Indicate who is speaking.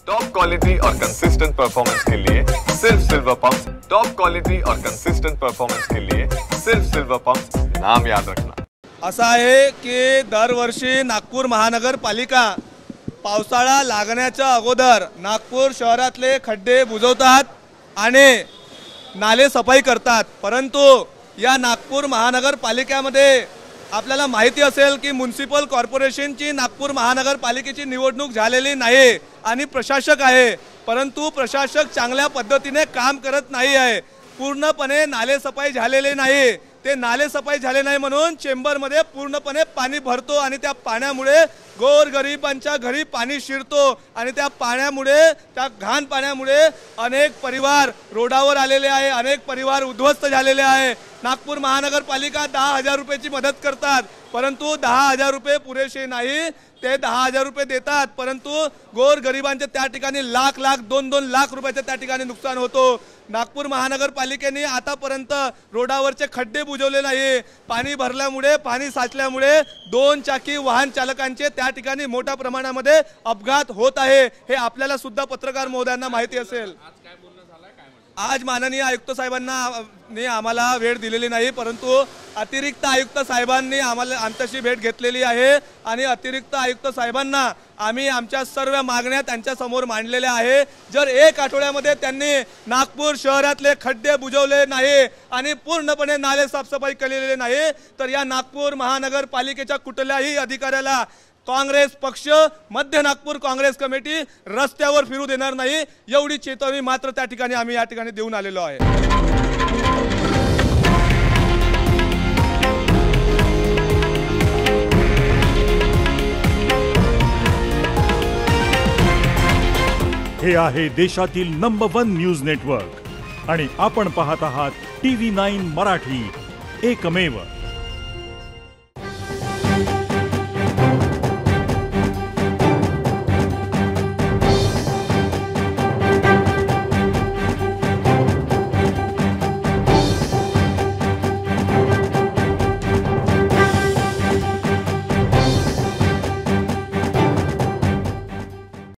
Speaker 1: Top quality और consistent performance के लिए सिर्फ सिल्वर पंप्स। टॉप क्वालिटी और कंसिस्टेंट परफॉर्मेंस के लिए सिर्फ सिल्वर पंप्स, नाम याद रखना।
Speaker 2: असा आहे की दरवर्षी नागपूर महानगरपालिका पावसाळा लागण्याच्या अगोदर नागपूर शहरातले खड्डे बुजवतात आणि नाले सफाई करतात। परंतु या नागपूर महानगरपालिकेमध्ये आपल्याला माहिती असेल की म्युनिसिपल कॉर्पोरेशनची नागपूर महानगरपालिकेची निवडणूक झालेली नाही आणि प्रशासक आहे, परंतु प्रशासक चांगल्या पद्धतीने काम करत नाही आहे। पूर्णपणे नाले सफाई झालेले नाही। ते नाले सफाई झाले नाही म्हणून चेंबरमध्ये पूर्णपणे पाणी भरतो आणि त्या पाण्यामुळे गोरगरिबांच्या घरी पाणी शिरतो आणि त्या पाण्यामुळे, त्या घाण पाण्यामुळे अनेक परिवार रोडावर आलेले आहे, अनेक परिवार उद्ध्वस्त झालेले आहे। नागपूर महानगरपालिका 10,000 रुपयाची मदत करतात, परंतु 10,000 रुपये पुरेसे नाही। ते 10,000 रुपये देतात, परंतु गोरगरिबांचे त्या ठिकाणी लाख 2-2 लाख रुपयाचे त्या ठिकाणी नुकसान होतो। नागपूर महानगरपालिकेने आतापर्यंत रोडावरचे खड्डे बुजवले नाही। पाणी भरल्यामुळे, पाणी साचल्यामुळे 2 चाकी वाहन चालकांचे त्या ठिकाणी मोठ्या प्रमाणामध्ये अपघात होत आहे। हे आपल्याला सुद्धा पत्रकार महोदयांना माहिती असेल। आज माननीय आयुक्त साहेबांनी आम्हाला वेळ दिलेली नाही, परंतु अतिरिक्त आयुक्त साहेबांनी आमच्याशी भेट घेतलेली आहे आणि अतिरिक्त आयुक्त साहेबांना आम्ही आमच्या सर्व मागण्या त्यांच्या समोर मांडलेल्या आहे। जर 1 आठवड्यामध्ये त्यांनी नागपूर शहरातले खड्डे बुजवले नाही आणि पूर्णपणे नाले साफसफाई केलेले नाही तर या नागपूर महानगरपालिकेच्या कुठल्याही अधिकाऱ्याला काँग्रेस पक्ष, मध्य नागपूर काँग्रेस कमिटी रस्त्यावर फिरू देणार नाही, एवढी चेतावणी मात्र त्या ठिकाणी आम्ही या ठिकाणी देऊन आलेलो आहे।
Speaker 3: हे आहे देशातील नंबर 1 न्यूज नेटवर्क आणि आपण पाहत आहात TV9 मराठी, एकमेव।